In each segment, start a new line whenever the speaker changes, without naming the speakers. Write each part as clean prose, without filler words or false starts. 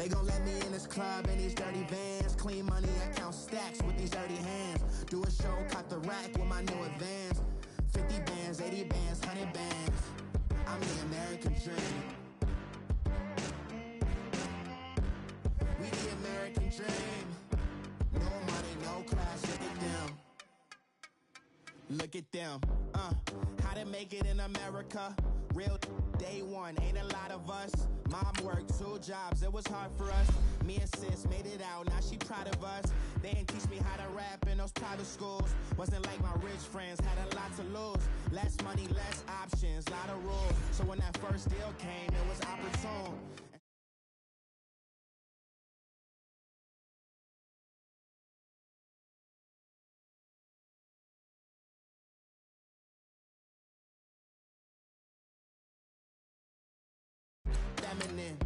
They gon' let me in this club in these dirty vans. Clean money, I count stacks with these dirty hands. Do a show, caught the rack with my new advance. 50 bands, 80 bands, 100 bands. I'm the American dream. We the American dream. No money, no class, look at them. Look at them, how to make it in America. Real day one, ain't a lot of us. Mom worked 2 jobs, it was hard for us. Me and sis made it out, now she proud of us. They didn't teach me how to rap in those private schools. Wasn't like my rich friends, had a lot to lose. Less money, less options, lot of rules. So when that first deal came, it was opportune. Feminine.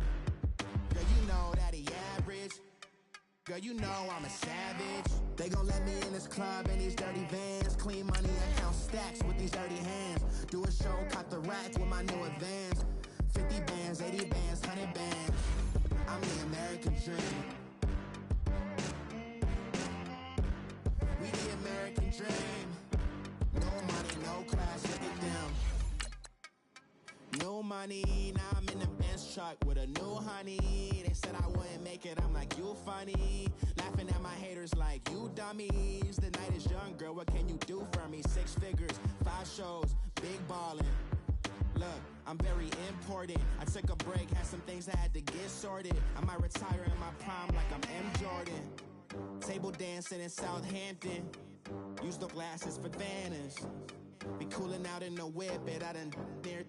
Girl, you know that he average. Girl, you know I'm a savage. They gon' let me in this club in these dirty vans. Clean money, I count stacks with these dirty hands. Do a show, caught the rack with my new advance. 50 bands, 80 bands, 100 bands. I'm the American dream. We the American dream. No money, no class, look at them. No money, now I'm in the Benz truck with a new honey. They said I wouldn't make it, I'm like, you funny. Laughing at my haters like, you dummies. The night is young, girl, what can you do for me? 6 figures, 5 shows, big ballin'. Look, I'm very important. I took a break, had some things I had to get sorted. I might retire in my prime like I'm M. Jordan. Table dancing in Southampton. Use the glasses for Thanos. Be coolin' out in the whip, and I done dared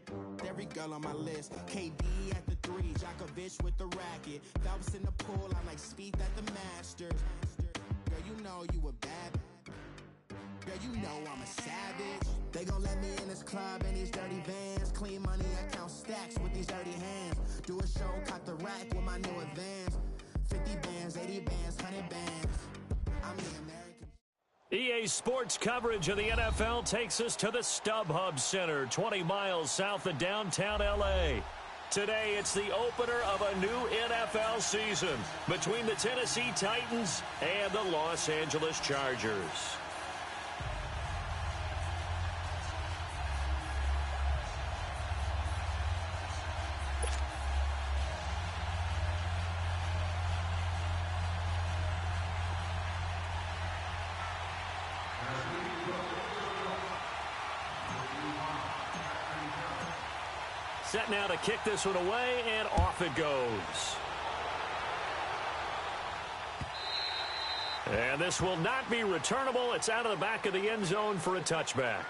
every girl on my list. KD at the 3, Djokovic with the racket. Phelps in the pool, I'm like Speed at the Masters. Girl, you know you a bad. Girl, you know I'm a savage. They gon' let me in this club in these dirty vans. Clean money, I count stacks with these dirty hands. Do a show, caught the rack with my new advance. 50 bands, 80 bands, 100 bands. I'm the American.
EA Sports coverage of the NFL takes us to the StubHub Center, 20 miles south of downtown L.A. Today, it's the opener of a new NFL season between the Tennessee Titans and the Los Angeles Chargers. Set now to kick this one away, and off it goes. And this will not be returnable. It's out of the back of the end zone for a touchback.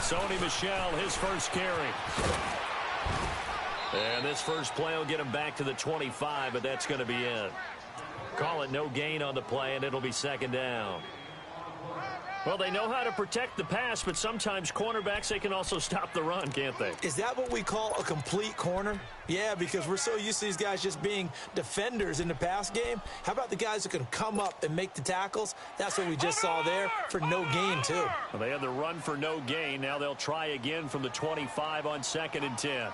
Sony Michel, his first carry. And this first play will get him back to the 25, but that's going to be it. Call it no gain on the play, and it'll be second down. Well, they know how to protect the pass, but sometimes cornerbacks, they can also stop the run, can't they?
Is that what we call a complete corner? Yeah, because we're so used to these guys just being defenders in the pass game. How about the guys who can come up and make the tackles? That's what we just saw there for no gain, too.
Well, they had the run for no gain. Now they'll try again from the 25 on 2nd and 10.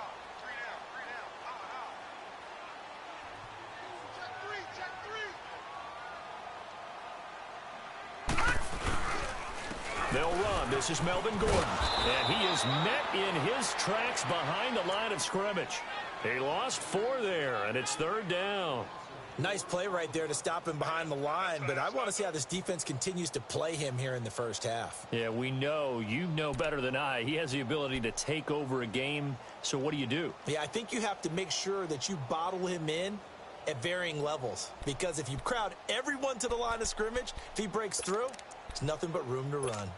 They'll run. This is Melvin Gordon. And he is met in his tracks behind the line of scrimmage. He lost 4 there, and it's 3rd down.
Nice play right there to stop him behind the line, but I want to see how this defense continues to play him here in the first half.
Yeah, we know. You know better than I. He has the ability to take over a game, so what do?
Yeah, I think you have to make sure that you bottle him in at varying levels, because if you crowd everyone to the line of scrimmage, if he breaks through, it's nothing but room to run.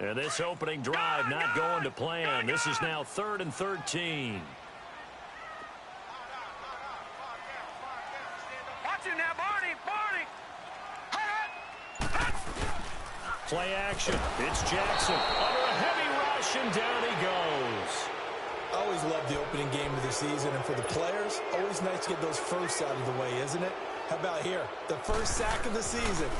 And this opening drive not going to plan. This is now 3rd and 13.
Watch him now, Barney.
Play action. It's Jackson. Under a heavy rush, and down he goes.
I always love the opening game of the season, and for the players, always nice to get those firsts out of the way, isn't it? How about here? The first sack of the season.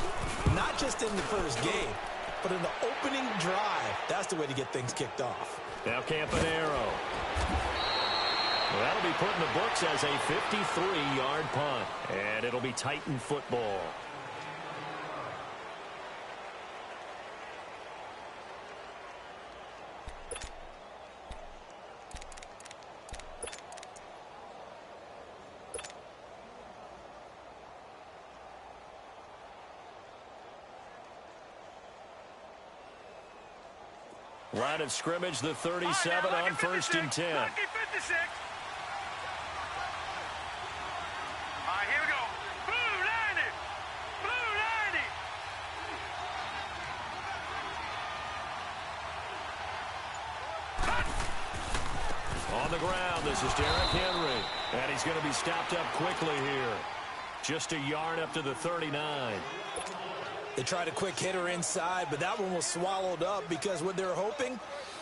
Not just in the first game, but in the opening drive. That's the way to get things kicked off.
Now Campanaro. Well, that'll be put in the books as a 53-yard punt, and it'll be Titan football. Line of scrimmage, the 37 on 1st and 10.
Lucky 56. All right, here we go. Blue 90. Blue 90.
On the ground, this is Derrick Henry. And he's going to be stopped up quickly here. Just a yard up to the 39.
They tried a quick hitter inside, but that one was swallowed up because what they're hoping,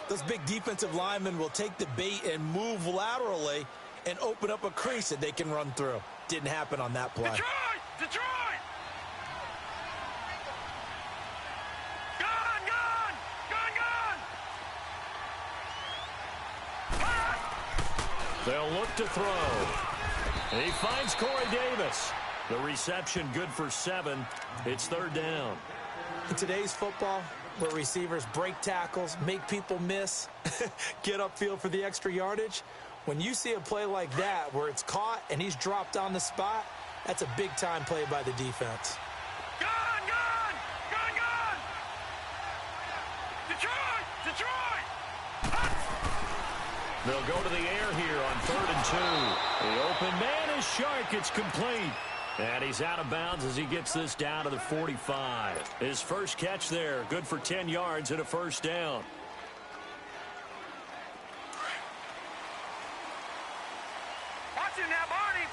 those big defensive linemen will take the bait and move laterally and open up a crease that they can run through. Didn't happen on that play.
Detroit! Gone!
They'll look to throw. And he finds Corey Davis. The reception good for 7. It's 3rd down.
In today's football, where receivers break tackles, make people miss, get upfield for the extra yardage, when you see a play like that where it's caught and he's dropped on the spot, that's a big-time play by the defense.
Gone! Detroit!
They'll go to the air here on 3rd and 2. The open man is Shark. It's complete. And he's out of bounds as he gets this down to the 45. His first catch there, good for 10 yards and a 1st down.
Watch him now, Barney!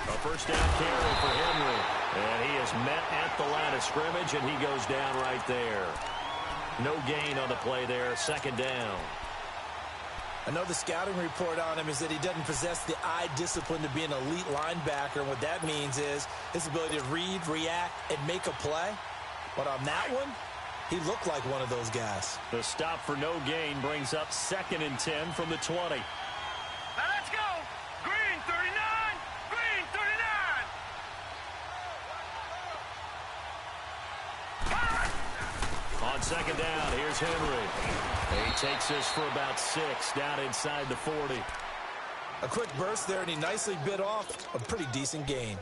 A 1st down carry for Henry. And he is met at the line of scrimmage, and he goes down right there. No gain on the play there, 2nd down.
I know the scouting report on him is that he doesn't possess the eye discipline to be an elite linebacker. And what that means is his ability to read, react, and make a play. But on that one, he looked like one of those guys.
The stop for no gain brings up 2nd and 10 from the 20.
Now let's go! Green 39! Green 39!
On 2nd down, here's Henry. He takes this for about 6 down inside the 40.
A quick burst there, and he nicely bit off a pretty decent gain.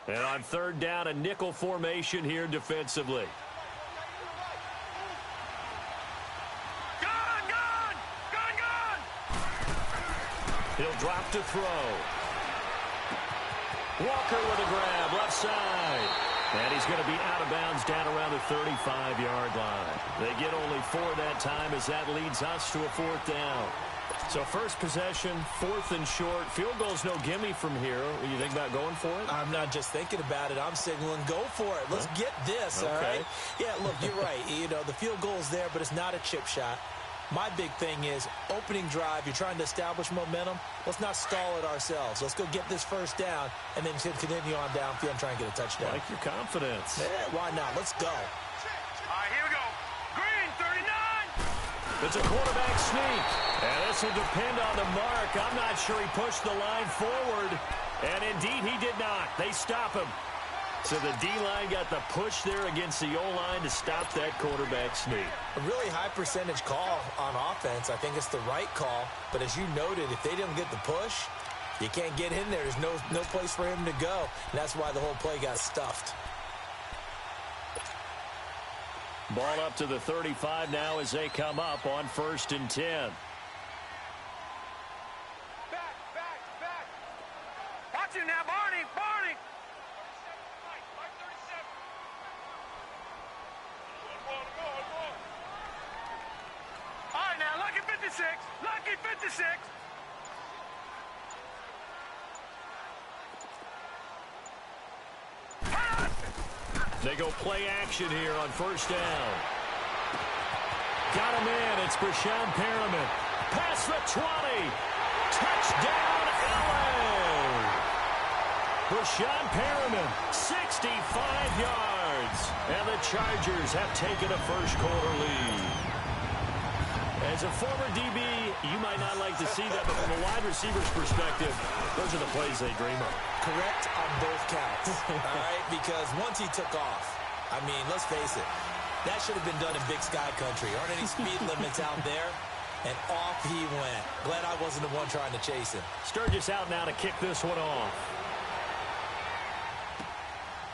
And on 3rd down, a nickel formation here defensively.
Gone!
He'll drop to throw. Walker with a grab, left side. And he's going to be out of bounds down around the 35-yard line. They get only 4 that time as that leads us to a 4th down. So first possession, 4th and short. Field goal's no gimme from here. You think about going for it?
I'm not just thinking about it. I'm signaling go for it. Let's get this, all right? Yeah, look, you're right. You know, the field goal's there, but it's not a chip shot. My big thing is opening drive. You're trying to establish momentum. Let's not stall it ourselves. Let's go get this 1st down and then continue on downfield and try and get a touchdown.
I like your confidence.
Yeah, why not? Let's go.
All right, here we go. Green 39!
It's a quarterback sneak. And this will depend on the mark. I'm not sure he pushed the line forward. And indeed, he did not. They stop him. So the D-line got the push there against the O-line to stop that quarterback sneak.
A really high percentage call on offense. I think it's the right call. But as you noted, if they didn't get the push, you can't get in there. There's no place for him to go. And that's why the whole play got stuffed.
Ball up to the 35 now as they come up on 1st and 10.
Back. Watch him now, Barney. All right, now, Lucky 56.
They go play action here on 1st down. Got him in. It's Breshad Perriman. Past the 20. Touchdown, LA. Breshad Perriman, 65 yards. And the Chargers have taken a first-quarter lead. As a former DB, you might not like to see that, but from a wide receiver's perspective, those are the plays they dream of.
Correct on both counts, all right? Because once he took off, I mean, let's face it, that should have been done in Big Sky Country. Aren't any speed limits out there? And off he went. Glad I wasn't the one trying to chase him.
Sturgis out now to kick this one off.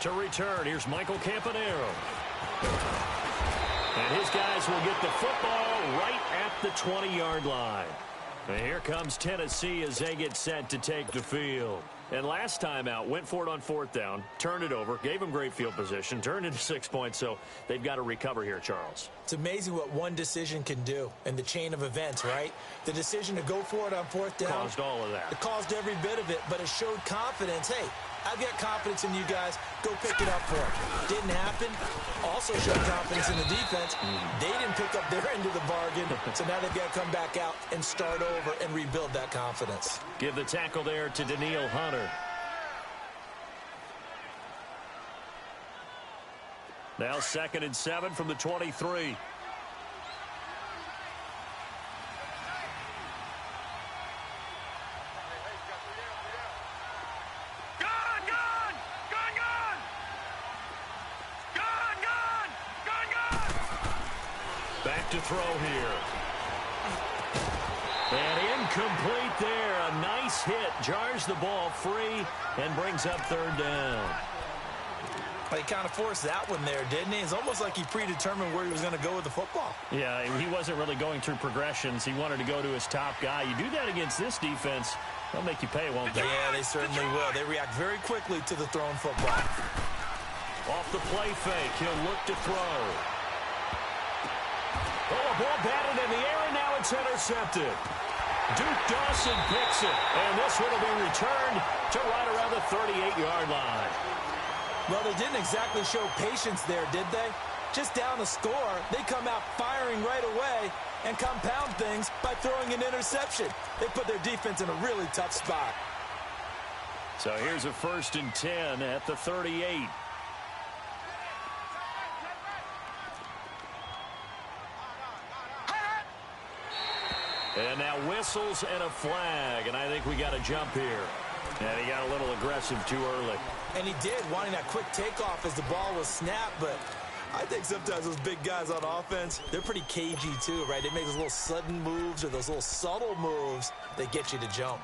To return, here's Michael Campanaro. And his guys will get the football right at the 20-yard line. And here comes Tennessee as they get set to take the field. And last time out, went for it on 4th down, turned it over, gave them great field position, turned into 6 points, so they've got to recover here, Charles.
It's amazing what one decision can do in the chain of events, right? The decision to go for it on 4th down.
Caused all of that.
It caused every bit of it, but it showed confidence. Hey, I've got confidence in you guys. Go pick it up for it. Didn't happen. Also showed confidence in the defense. They didn't pick up their end of the bargain, so now they've got to come back out and start over and rebuild that confidence.
Give the tackle there to Danielle Hunter. Now 2nd and 7 from the 23. Back to throw here. And incomplete there. A nice hit. Jars the ball free and brings up 3rd down.
He kind of forced that one there, didn't he? It's almost like he predetermined where he was going to go with the football.
Yeah, he wasn't really going through progressions. He wanted to go to his top guy. You do that against this defense, they'll make you pay, won't they?
Yeah, they certainly will. They react very quickly to the thrown football.
Off the play fake, he'll look to throw. Oh, a ball batted in the air, and now it's intercepted. Duke Dawson picks it, and this one will be returned to right around the 38-yard line.
Well, they didn't exactly show patience there, did they? Just down a score, they come out firing right away and compound things by throwing an interception. They put their defense in a really tough spot.
So here's a 1st and 10 at the 38. And now whistles and a flag, and I think we got a jump here. And he got a little aggressive too early.
And he did, wanting that quick takeoff as the ball was snapped, but I think sometimes those big guys on offense, they're pretty cagey too, right? They make those little sudden moves or those little subtle moves that get you to jump.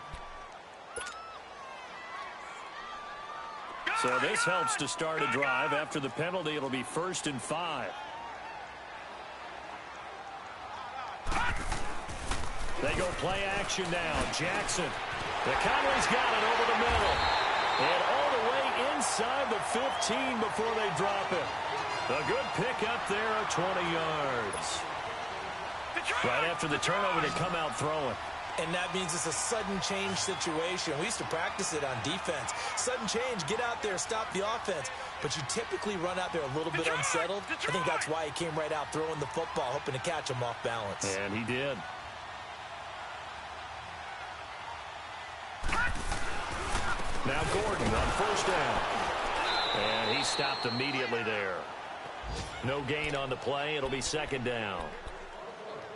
So this helps to start a drive. After the penalty, it'll be 1st and 5. They go play action now. Jackson. The Conway's got it over the middle. And all the way inside the 15 before they drop it. A good pick up there at 20 yards. Right after the turnover, they come out throwing.
And that means it's a sudden change situation. We used to practice it on defense. Sudden change, get out there, stop the offense. But you typically run out there a little bit unsettled. I think that's why he came right out throwing the football, hoping to catch him off balance.
And he did. Now Gordon on 1st down. And he stopped immediately there. No gain on the play. It'll be 2nd down.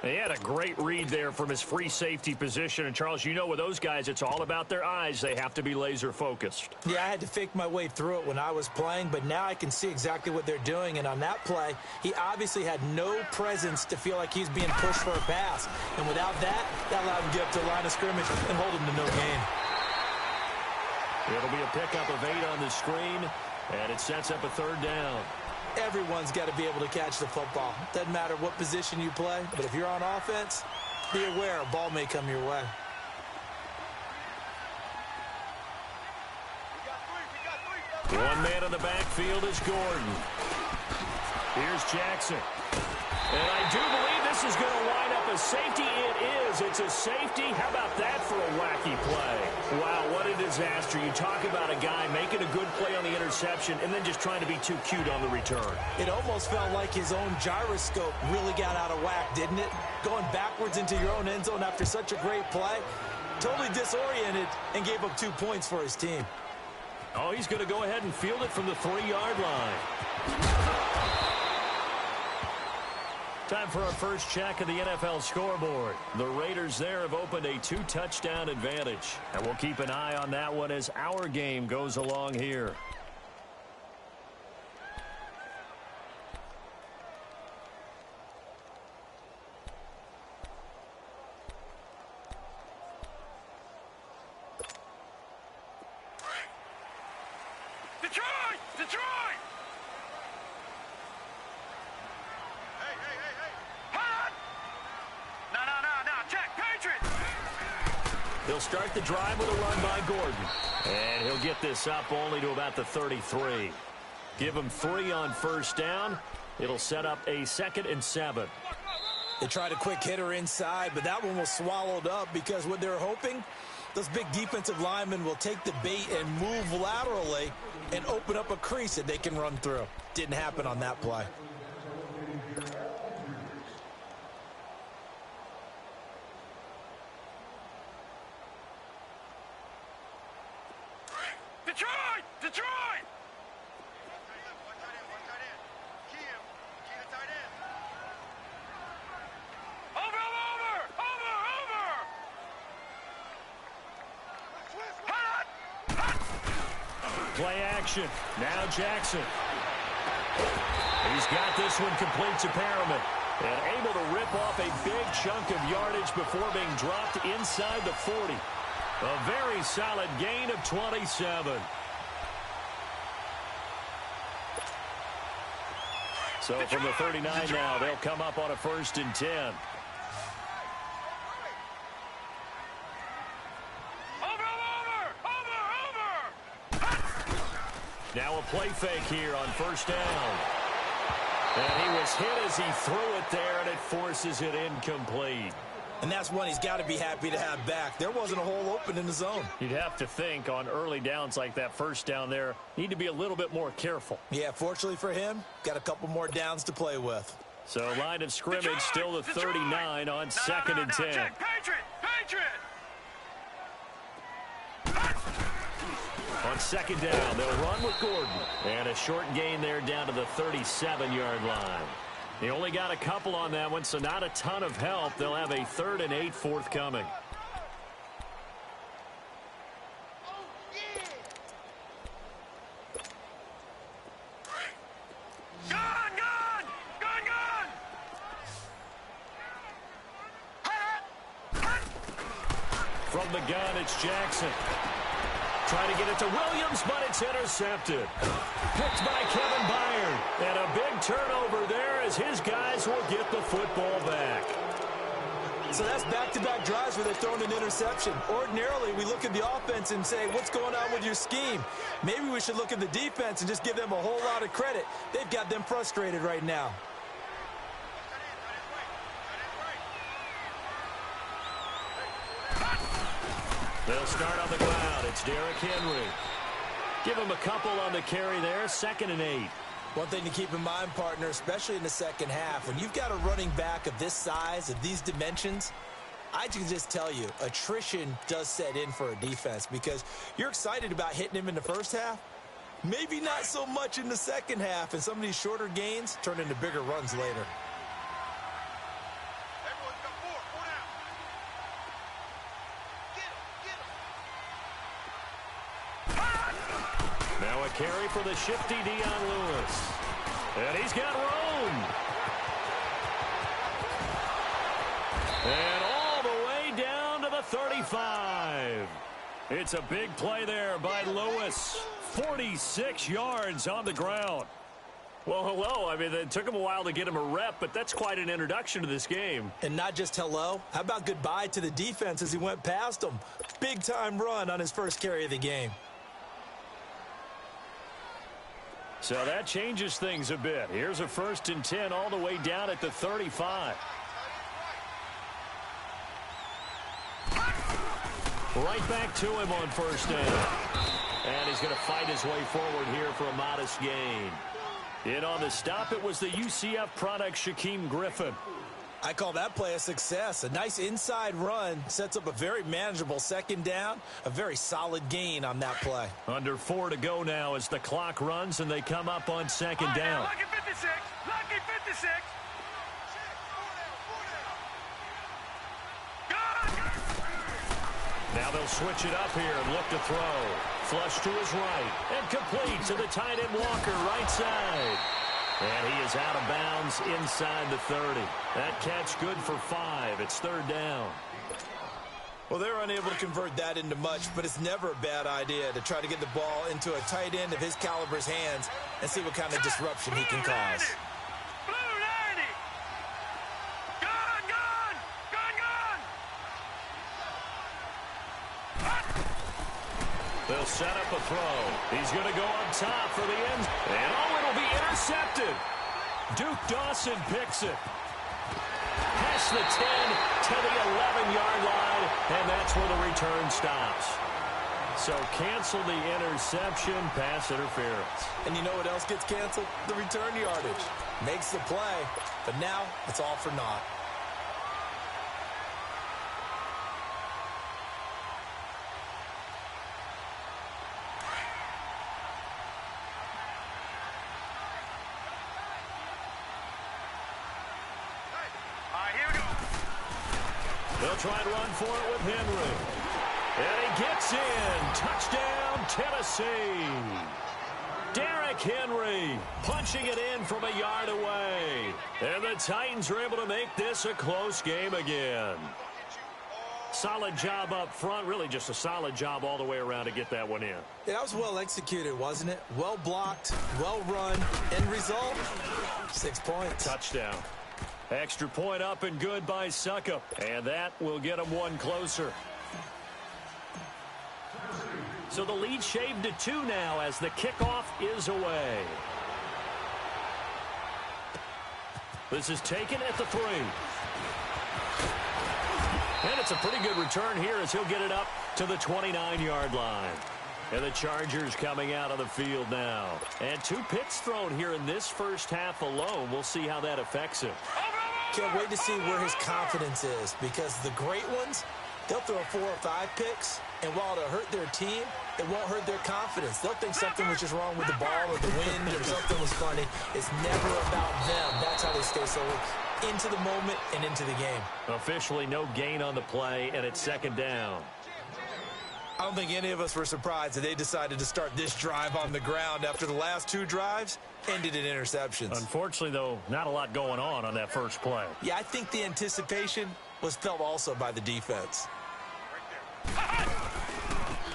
He had a great read there from his free safety position. And, Charles, you know with those guys, it's all about their eyes. They have to be laser focused.
Yeah, I had to fake my way through it when I was playing, but now I can see exactly what they're doing. And on that play, he obviously had no presence to feel like he's being pushed for a pass. And without that, that allowed him to get up to the line of scrimmage and hold him to no gain.
It'll be a pickup of 8 on the screen, and it sets up a 3rd down.
Everyone's got to be able to catch the football. Doesn't matter what position you play, but if you're on offense, be aware a ball may come your way.
One man in the backfield is Gordon. Here's Jackson. And I do believe this is going to wind up a safety. It is. It's a safety. How about that for a wacky play? Wow, what a disaster. You talk about a guy making a good play on the interception and then just trying to be too cute on the return.
It almost felt like his own gyroscope really got out of whack, didn't it? Going backwards into your own end zone after such a great play. Totally disoriented and gave up 2 points for his team.
Oh, he's going to go ahead and field it from the 3-yard line. Time for our first check of the NFL scoreboard. The Raiders there have opened a 2-touchdown advantage. And we'll keep an eye on that one as our game goes along here.
Detroit! Detroit! Hey, hey, hey, hey! Hot! No, check, Patriots!
He'll start the drive with a run by Gordon. And he'll get this up only to about the 33. Give him 3 on first down. It'll set up a 2nd and 7.
They tried a quick hitter inside, but that one was swallowed up because what they're hoping, those big defensive linemen will take the bait and move laterally and open up a crease that they can run through. Didn't happen on that play.
Detroit! Detroit!
Play action. Now Jackson. He's got this one complete to Perriman. And able to rip off a big chunk of yardage before being dropped inside the 40. A very solid gain of 27. So from the 39 now, they'll come up on a 1st and 10. Now a play fake here on first down. And he was hit as he threw it there, and it forces it incomplete.
And that's one he's got to be happy to have back. There wasn't a hole open in the zone.
You'd have to think on early downs like that first down there, need to be a little bit more careful.
Yeah, fortunately for him, got a couple more downs to play with.
So line of scrimmage still the 39 on 2nd and 10.
Check, Patriot!
On 2nd down, they'll run with Gordon. And a short gain there down to the 37-yard line. They only got a couple on that one, so not a ton of help. They'll have a 3rd and 8 forthcoming. From the gun, it's Jackson. Trying to get it to Williams, but it's intercepted. Picked by Kevin Byard. And a big turnover there as his guys will get the football back.
So that's back-to-back drives where they're throwing an interception. Ordinarily, we look at the offense and say, what's going on with your scheme? Maybe we should look at the defense and just give them a whole lot of credit. They've got them frustrated right now.
They'll start on the ground. It's Derrick Henry. Give him a couple on the carry there. 2nd and 8.
One thing to keep in mind, partner, especially in the second half, when you've got a running back of this size, of these dimensions, I can just tell you, attrition does set in for a defense because you're excited about hitting him in the first half. Maybe not so much in the second half, and some of these shorter gains turn into bigger runs later.
Now a carry for the shifty Dion Lewis. And he's got room. And all the way down to the 35. It's a big play there by Lewis. 46 yards on the ground. Well, hello. I mean, it took him a while to get him a rep, but that's quite an introduction to this game.
And not just hello. How about goodbye to the defense as he went past him? Big-time run on his first carry of the game.
So that changes things a bit. Here's a 1st and 10 all the way down at the 35. Right back to him on 1st down. And he's going to fight his way forward here for a modest gain. In on the stop, it was the UCF product, Shaquem Griffin.
I call that play a success. A nice inside run sets up a very manageable 2nd down. A very solid gain on that play.
Under 4 to go now as the clock runs and they come up on 2nd down.
Lucky 56. Lucky 56.
Now they'll switch it up here and look to throw. Flush to his right and complete to the tight end Walker right side. And he is out of bounds inside the 30. That catch good for 5. It's 3rd down.
Well, they're unable to convert that into much, but it's never a bad idea to try to get the ball into a tight end of his caliber's hands and see what kind of disruption he can cause.
Blue 90. Gone, gone, gone, gone.
They'll set up a throw. He's going to go up top for the end. And oh, it'll be intercepted. Duke Dawson picks it. Past the 10 to the 11-yard line, and that's where the return stops. So cancel the interception, pass interference.
And you know what else gets canceled? The return yardage. Makes the play, but now it's all for naught.
They'll try and run for it with Henry. And he gets in. Touchdown, Tennessee. Derrick Henry punching it in from a yard away. And the Titans are able to make this a close game again. Solid job up front. Really just a solid job all the way around to get that one in.
Yeah, that was well executed, wasn't it? Well blocked, well run. End result, 6 points.
Touchdown. Extra point up and good by Succop. And that will get them one closer. So the lead shaved to 2 now as the kickoff is away. This is taken at the 3. And it's a pretty good return here as he'll get it up to the 29-yard line. And the Chargers coming out on the field now. And 2 picks thrown here in this first half alone. We'll see how that affects him.
Can't wait to see where his confidence is, because the great ones, they'll throw 4 or 5 picks, and while it'll hurt their team, it won't hurt their confidence. They'll think something was just wrong with the ball or the wind or something was funny. It's never about them. That's how they stay so into the moment and into the game.
Officially no gain on the play, and it's 2nd down.
I don't think any of us were surprised that they decided to start this drive on the ground after the last 2 drives ended in interceptions.
Unfortunately, though, not a lot going on that first play.
Yeah, I think the anticipation was felt also by the defense.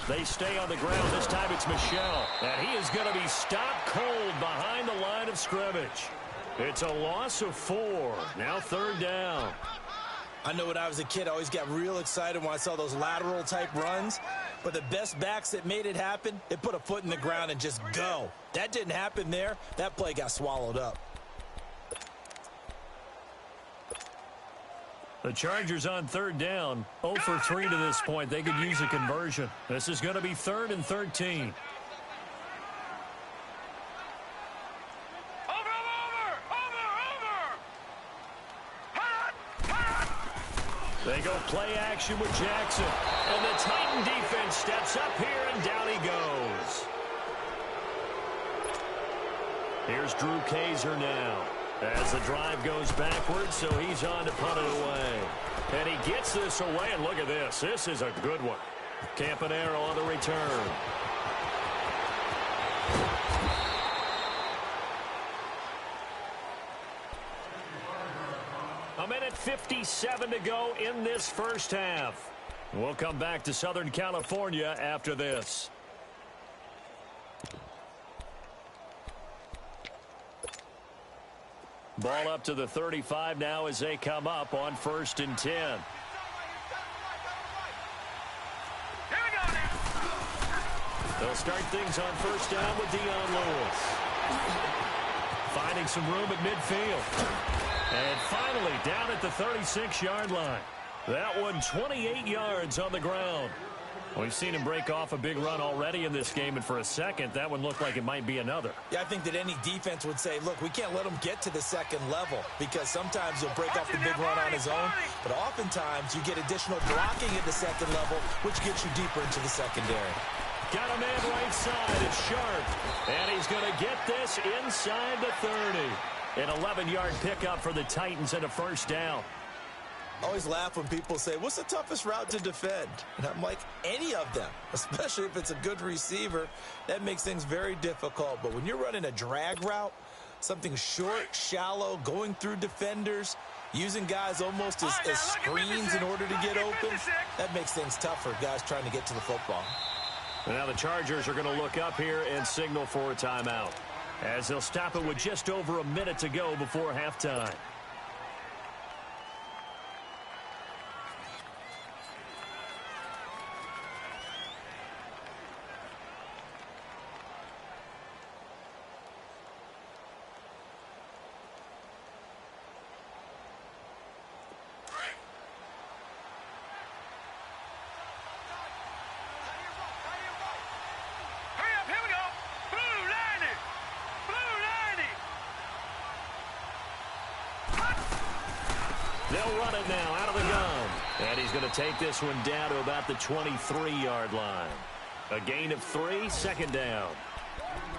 They stay on the ground. This time it's Michel. And he is going to be stopped cold behind the line of scrimmage. It's a loss of 4. Now 3rd down.
I know when I was a kid, I always got real excited when I saw those lateral-type runs. But the best backs that made it happen, they put a foot in the ground and just go. That didn't happen there. That play got swallowed up.
The Chargers on 3rd down. 0 for 3 to this point. They could use a conversion. This is going to be 3rd and 13. They go play action with Jackson. And the Titan defense steps up here, and down he goes. Here's Drew Kaiser now. As the drive goes backwards, so he's on to punt it away. And he gets this away, and look at this. This is a good one. Campanaro on the return. A minute 57 to go in this first half. We'll come back to Southern California after this. Ball up to the 35 now as they come up on 1st and 10.
Here we go now.
They'll start things on 1st down with Dion Lewis. Finding some room at midfield. And finally down at the 36-yard line. That one 28 yards on the ground. We've seen him break off a big run already in this game, and for a second, that one looked like it might be another.
Yeah, I think that any defense would say, look, we can't let him get to the second level because sometimes he'll break off the big run on his own, but oftentimes you get additional blocking at the second level, which gets you deeper into the secondary.
Got a man right side. It's Sharp, and he's going to get this inside the 30. An 11-yard pickup for the Titans and a 1st down.
I always laugh when people say, what's the toughest route to defend? And I'm like, any of them, especially if it's a good receiver. That makes things very difficult. But when you're running a drag route, something short, shallow, going through defenders, using guys almost as screens in order to get open, that makes things tough for guys trying to get to the football.
Now the Chargers are going to look up here and signal for a timeout, as they'll stop it with just over a minute to go before halftime. They'll run it now out of the gun. And he's going to take this one down to about the 23-yard line. A gain of 3, 2nd down.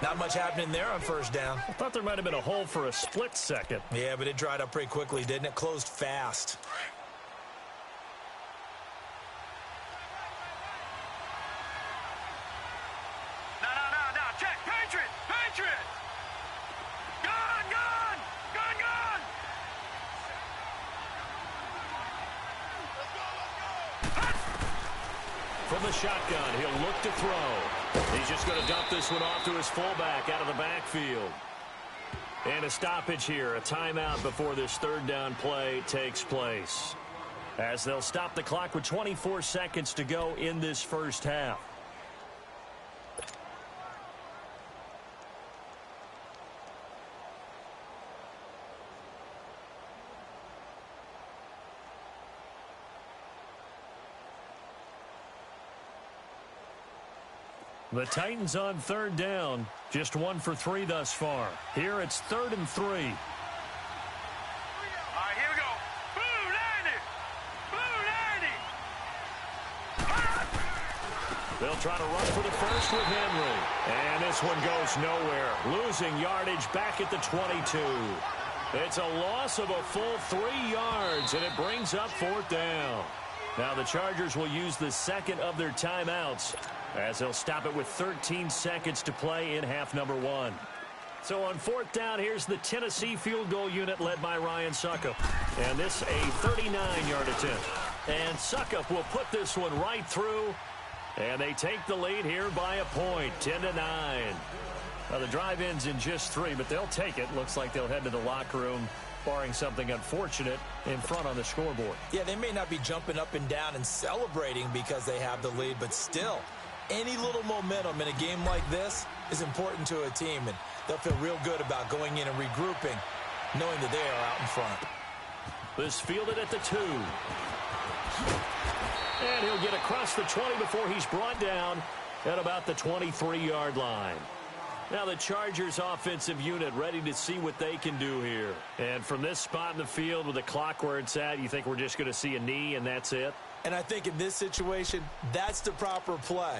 Not much happening there on 1st down.
I thought there might have been a hole for a split second.
Yeah, but it dried up pretty quickly, didn't it? Closed fast.
No. Check. Patriot. Gun.
From the shotgun, he'll look to throw. He's just going to dump this one off to his fullback out of the backfield. And a stoppage here, a timeout before this 3rd down play takes place, as they'll stop the clock with 24 seconds to go in this 1st half. The Titans on 3rd down, just 1 for 3 thus far. Here it's 3rd and 3.
All right, here we go. Blue 90.
They'll try to run for the first with Henry. And this one goes nowhere. Losing yardage back at the 22. It's a loss of a full 3 yards, and it brings up 4th down. Now the Chargers will use the 2nd of their timeouts, as they'll stop it with 13 seconds to play in half number 1. So on 4th down, here's the Tennessee field goal unit led by Ryan Succop. And this a 39-yard attempt. And Succop will put this one right through. And they take the lead here by a point, 10-9. Now the drive ends in just 3, but they'll take it. Looks like they'll head to the locker room, barring something unfortunate in front on the scoreboard.
Yeah, they may not be jumping up and down and celebrating because they have the lead, but still, any little momentum in a game like this is important to a team, and they'll feel real good about going in and regrouping, knowing that they are out in front.
This fielded at the 2. And he'll get across the 20 before he's brought down at about the 23-yard line. Now the Chargers offensive unit ready to see what they can do here. And from this spot in the field with the clock where it's at, you think we're just going to see a knee and that's it?
And I think in this situation, that's the proper play.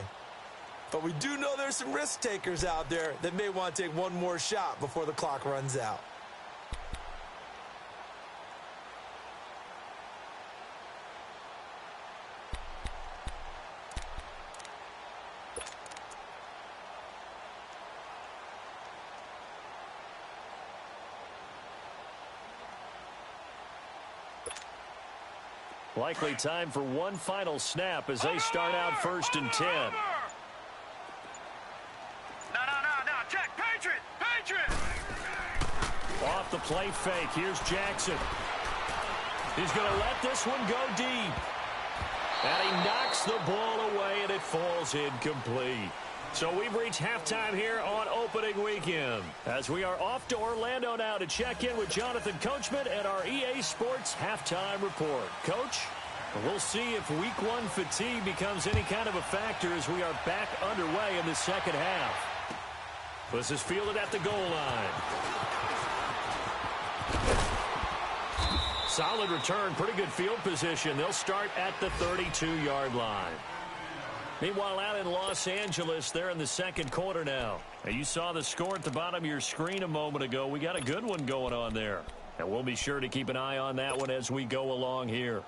But we do know there's some risk takers out there that may want to take one more shot before the clock runs out.
Likely time for one final snap as they start out 1st and 10.
No. Check. Patriot.
Off the play fake. Here's Jackson. He's going to let this one go deep. And he knocks the ball away, and it falls incomplete. So we've reached halftime here on opening weekend, as we are off to Orlando now to check in with Jonathan Coachman and our EA Sports halftime report. Coach, we'll see if week one fatigue becomes any kind of a factor as we are back underway in the second half. This is fielded at the goal line. Solid return, pretty good field position. They'll start at the 32-yard line. Meanwhile, out in Los Angeles, they're in the second quarter now. You saw the score at the bottom of your screen a moment ago. We got a good one going on there. And we'll be sure to keep an eye on that one as we go along here.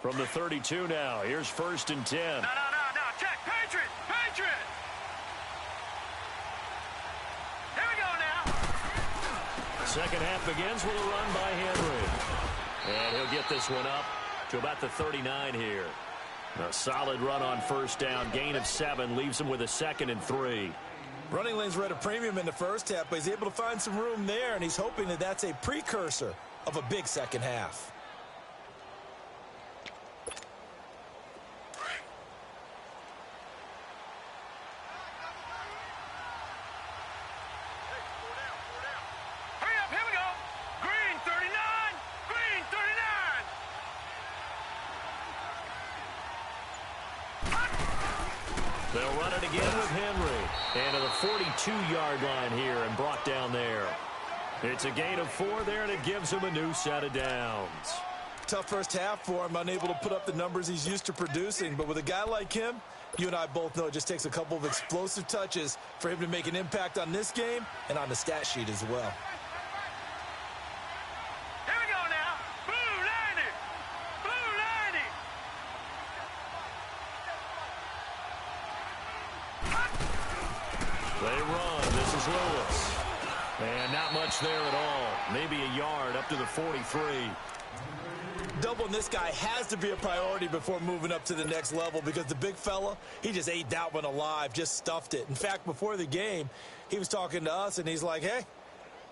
From the 32 now, here's 1st and 10.
No. Check. Patriot. Here we go now.
Second half begins with a run by Henry. And he'll get this one up to about the 39 here. A solid run on first down. Gain of 7 leaves him with a 2nd and 3.
Running lanes were at a premium in the first half, but he's able to find some room there, and he's hoping that that's a precursor of a big second half.
Hurry up, here we go. Green 39. Green 39.
They'll run it again with Henry. And to the 42-yard line here and brought down there. It's a gain of 4 there, and it gives him a new set of downs.
Tough first half for him, unable to put up the numbers he's used to producing. But with a guy like him, you and I both know it just takes a couple of explosive touches for him to make an impact on this game and on the stat sheet as well.
Here we go now. Blue 90. Blue 90.
They run. This is Lewis. And not much there at all. Maybe a yard up to the 43.
Doubling this guy has to be a priority before moving up to the next level, because the big fella, he just ate that one alive, just stuffed it. In fact, before the game, he was talking to us, and he's like, hey,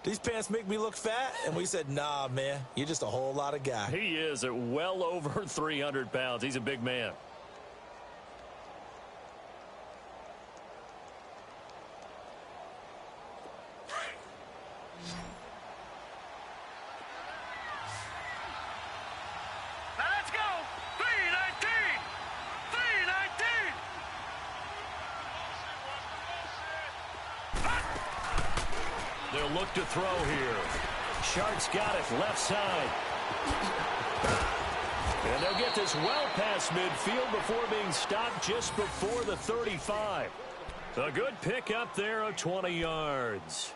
these pants make me look fat? And we said, nah, man, you're just a whole lot of guy.
He is at well over 300 pounds. He's a big man.
Now let's go. 319. 319.
They'll look to throw here. Sharks got it left side. And they'll get this well past midfield before being stopped just before the 35. A good pickup there of 20 yards.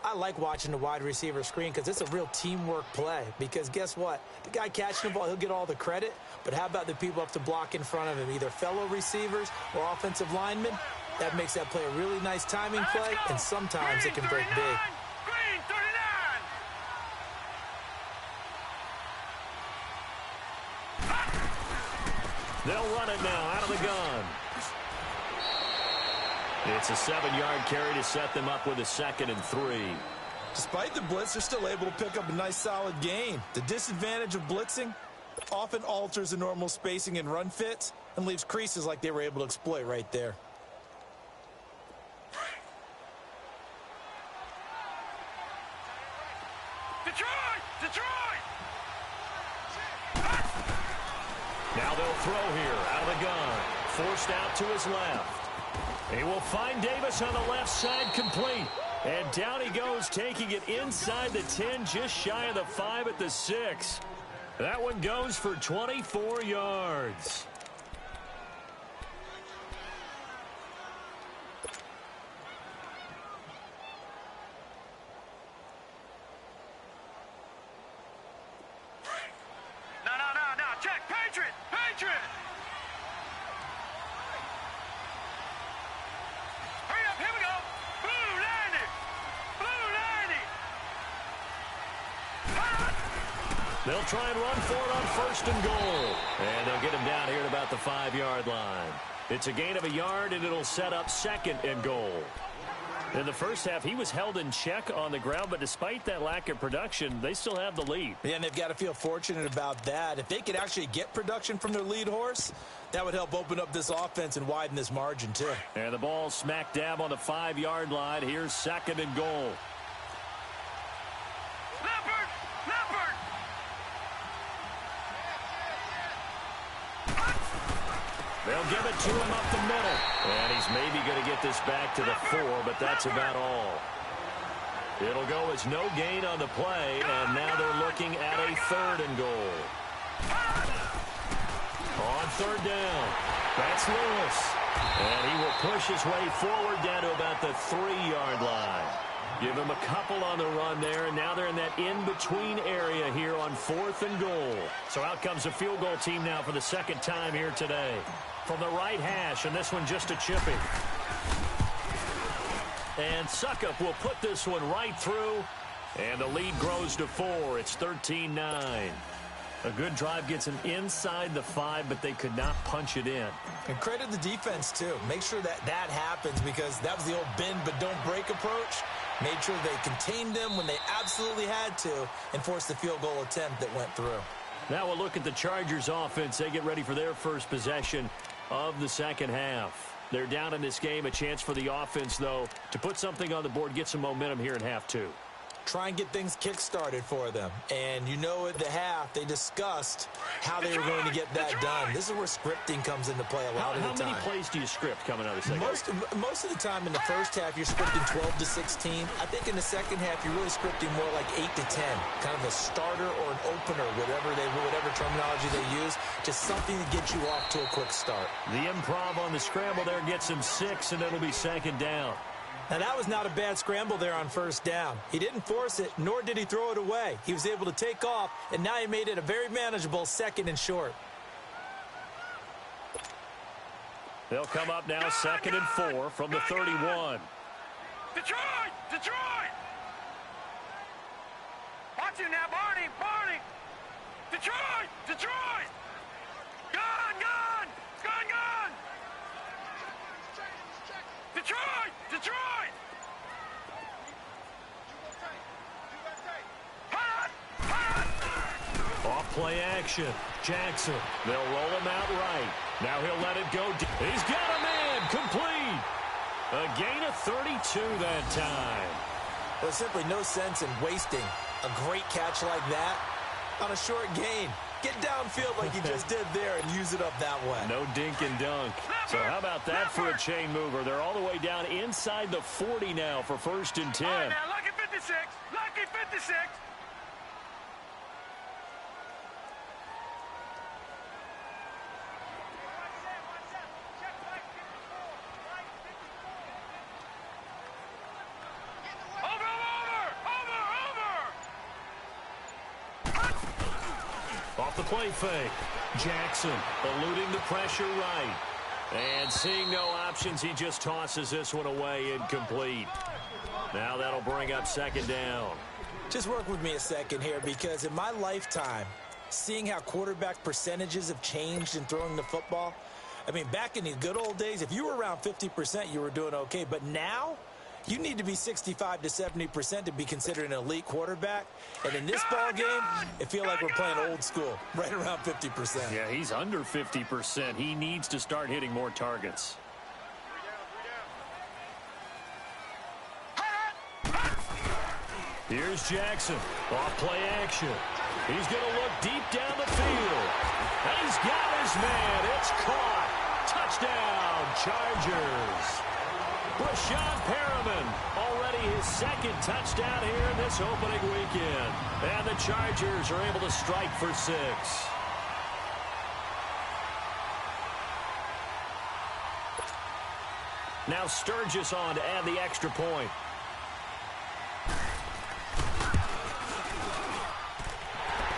I like watching the wide receiver screen because it's a real teamwork play. Because guess what? The guy catching the ball, he'll get all the credit. But how about the people up to block in front of him, either fellow receivers or offensive linemen? That makes that play a really nice timing play, and sometimes it can break big.
Green 39.
They'll run it now out of the gun. It's a 7-yard carry to set them up with a 2nd and 3.
Despite the blitz, they're still able to pick up a nice solid gain. The disadvantage of blitzing often alters the normal spacing and run fits and leaves creases like they were able to exploit right there.
Detroit!
Now they'll throw here out of the gun. Forced out to his left. He will find Davis on the left side, complete. And down he goes, taking it inside the 10, just shy of the 5 at the 6. That one goes for 24 yards.
No. Check. Patriot. Hurry up. Here we go. Blue 90.
They'll try and run for it on 1st and goal. And they'll get him down here at about the 5-yard line. It's a gain of a yard, and it'll set up 2nd and goal. In the first half, he was held in check on the ground, but despite that lack of production, they still have the lead.
Yeah, and they've got to feel fortunate about that. If they could actually get production from their lead horse, that would help open up this offense and widen this margin, too.
And the ball smack dab on the 5-yard line. Here's 2nd and goal.
Leopard! Leopard!
They'll give it to him up the middle. And he's maybe going to get this back to the 4, but that's about all. It'll go as no gain on the play, and now they're looking at a 3rd and goal. On 3rd down, that's Lewis. And he will push his way forward down to about the 3-yard line. Give him a couple on the run there, and now they're in that in-between area here on 4th and goal. So out comes the field goal team now for the 2nd time here today. From the right hash, and this one just a chippy. And Succop will put this one right through, and the lead grows to 4. It's 13-9. A good drive gets them inside the 5, but they could not punch it in.
And credit the defense, too. Make sure that happens, because that was the old bend but don't break approach. Made sure they contained them when they absolutely had to and forced the field goal attempt that went through.
Now we'll look at the Chargers offense. They get ready for their first possession of the 2nd half. They're down in this game. A chance for the offense, though, to put something on the board, get some momentum here in half 2.
Try and get things kick-started for them. And you know at the half, they discussed how they were going to get that done. This is where scripting comes into play a lot of the time.
How many plays do you script coming out of the second half?
Most of the time in the first half, you're scripting 12 to 16. I think in the second half, you're really scripting more like 8 to 10. Kind of a starter or an opener, whatever terminology they use. Just something to get you off to a quick start.
The improv on the scramble there gets him 6, and it'll be 2nd down.
Now, that was not a bad scramble there on 1st down. He didn't force it, nor did he throw it away. He was able to take off, and now he made it a very manageable 2nd and short.
They'll come up now 2nd and 4 from the 31.
Detroit! Detroit! Watch him now, Barney! Barney! Detroit! Detroit! Gun! Gun! Gun! Gun! Detroit! Detroit! Hot! Hot!
Off play action. Jackson. They'll roll him out right. Now he'll let it go. He's got a man. Complete. A gain of 32 that time.
There's simply no sense in wasting a great catch like that on a short gain. Get downfield like you just did there and use it up that way.
No dink and dunk. So how about that for a chain mover? They're all the way down inside the 40 now for 1st and 10.
All right, now, lucky 56. Lucky 56.
Off the play fake. Jackson eluding the pressure right. And seeing no options, he just tosses this one away, incomplete. Now that'll bring up 2nd down.
Just work with me a second here, because in my lifetime, seeing how quarterback percentages have changed in throwing the football, I mean, back in the good old days, if you were around 50%, you were doing okay. But now, you need to be 65 to 70% to be considered an elite quarterback. And in this ball game, it feels like we're playing old school, right around 50%.
Yeah, he's under 50%. He needs to start hitting more targets. Here's Jackson. Off play action. He's going to look deep down the field. And he's got his man. It's caught. Touchdown, Chargers. Breshad Perriman, already his 2nd touchdown here in this opening weekend. And the Chargers are able to strike for 6. Now Sturgis on to add the extra point.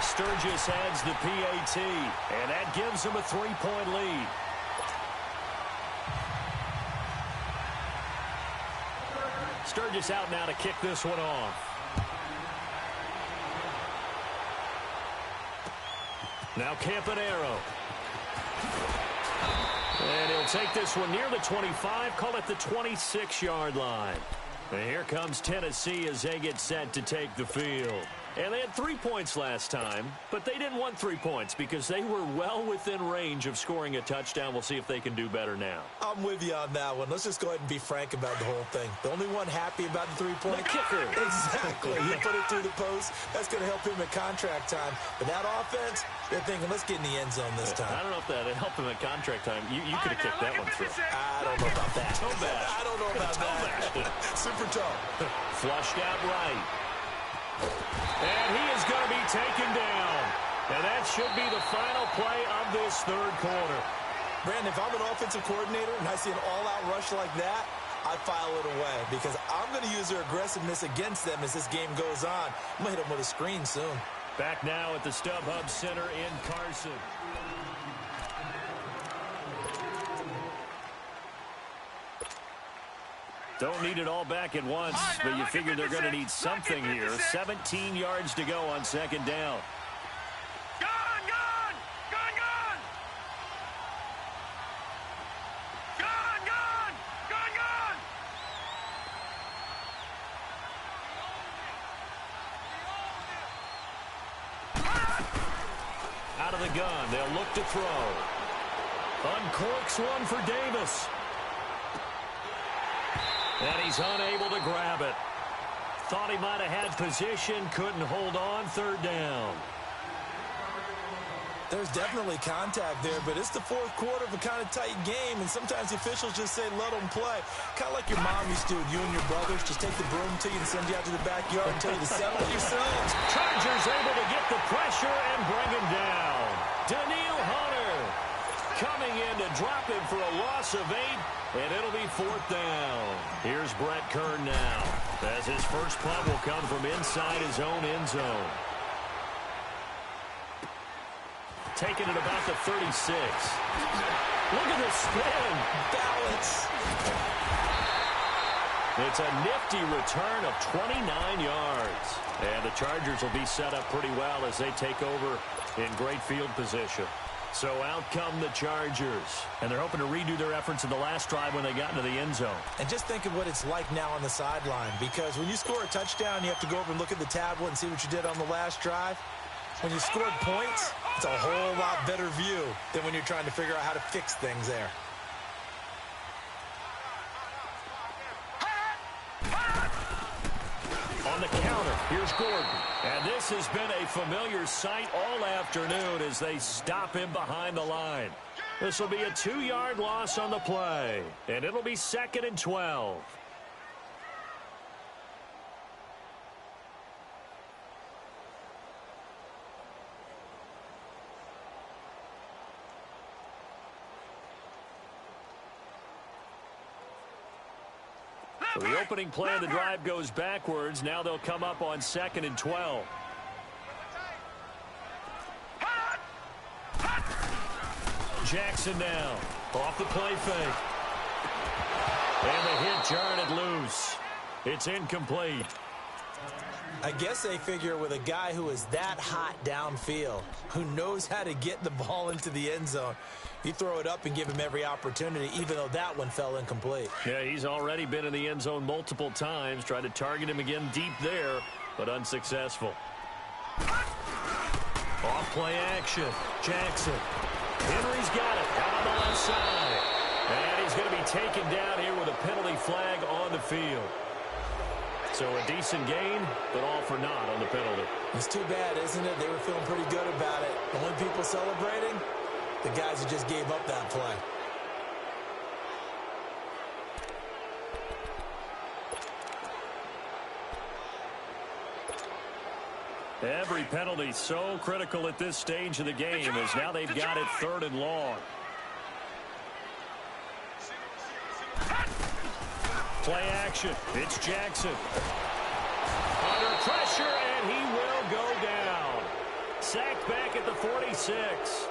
Sturgis adds the PAT, and that gives him a 3-point lead. Sturgis out now to kick this one off. Now Campanaro. And he'll take this one near the 25, call it the 26-yard line. And here comes Tennessee as they get set to take the field. And they had 3 points last time, but they didn't want 3 points because they were well within range of scoring a touchdown. We'll see if they can do better now.
I'm with you on that one. Let's just go ahead and be frank about the whole thing. The only one happy about the 3-point
kicker.
Exactly. He put it through the post. That's going to help him at contract time. But that offense, they're thinking, let's get in the end zone this time.
I don't know if that helped him at contract time. You could have kicked that one through.
I don't know about that. I don't know about that. Super tough.
Flushed out right. And he is going to be taken down. And that should be the final play of this third quarter.
Brandon, if I'm an offensive coordinator and I see an all-out rush like that, I file it away because I'm going to use their aggressiveness against them as this game goes on. I'm going to hit them with a screen soon.
Back now at the StubHub Center in Carson. Don't need it all back at once, but you figure they're going to need something here. 17 yards to go on second down.
Gone, gone! Gone, gone! Gone, gone! Gone, gone!
Out of the gun, they'll look to throw. Uncorks one for Davis. And he's unable to grab it. Thought he might have had position, couldn't hold on, third down.
There's definitely contact there, but it's the fourth quarter of a kind of tight game, and sometimes the officials just say, let them play. Kind of like your mom used to, you and your brothers, just take the broom to you and send you out to the backyard and tell you to settle it yourselves.
Chargers able to get the pressure and bring him down. Danielle Hunter coming in to drop him for a loss of 8, and it'll be fourth down. Here's Brett Kern now, as his first punt will come from inside his own end zone. Taking it about the 36. Look at the spin.
Balance.
It's a nifty return of 29 yards. And the Chargers will be set up pretty well as they take over in great field position. So out come the Chargers. And they're hoping to redo their efforts in the last drive when they got into the end zone.
And just think of what it's like now on the sideline, because when you score a touchdown, you have to go over and look at the tablet and see what you did on the last drive. When you scored points, it's a whole lot better view than when you're trying to figure out how to fix things there.
On the counter, here's Gordon. And this has been a familiar sight all afternoon as they stop him behind the line. This will be a 2-yard loss on the play, and it'll be 2nd and 12. So the opening play of the drive goes backwards. Now they'll come up on 2nd and 12. Jackson now. Off the play fake. And the hit jarred it loose. It's incomplete.
I guess they figure with a guy who is that hot downfield, who knows how to get the ball into the end zone, you throw it up and give him every opportunity, even though that one fell incomplete.
Yeah, he's already been in the end zone multiple times. Tried to target him again deep there, but unsuccessful. Off play action. Jackson. Henry's got it out on the left side. And he's going to be taken down here with a penalty flag on the field. So a decent gain, but all for naught on the penalty.
It's too bad, isn't it? They were feeling pretty good about it. The only people celebrating, the guys who just gave up that play.
Every penalty so critical at this stage of the game as now they've got it 3rd and long. Play action. It's Jackson. Under pressure, and he will go down. Sacked back at the 46.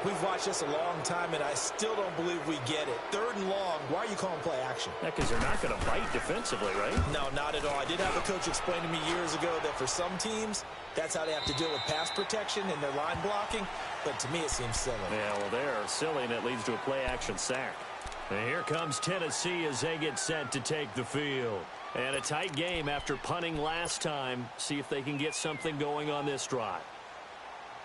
We've watched this a long time, and I still don't believe we get it. 3rd and long. Why are you calling play action?
Yeah, because they're not going to bite defensively, right?
No, not at all. I did have a coach explain to me years ago that for some teams, that's how they have to deal with pass protection and their line blocking. But to me, it seems silly.
Yeah, well, they're silly, and it leads to a play action sack. And here comes Tennessee as they get set to take the field. And a tight game after punting last time. See if they can get something going on this drive.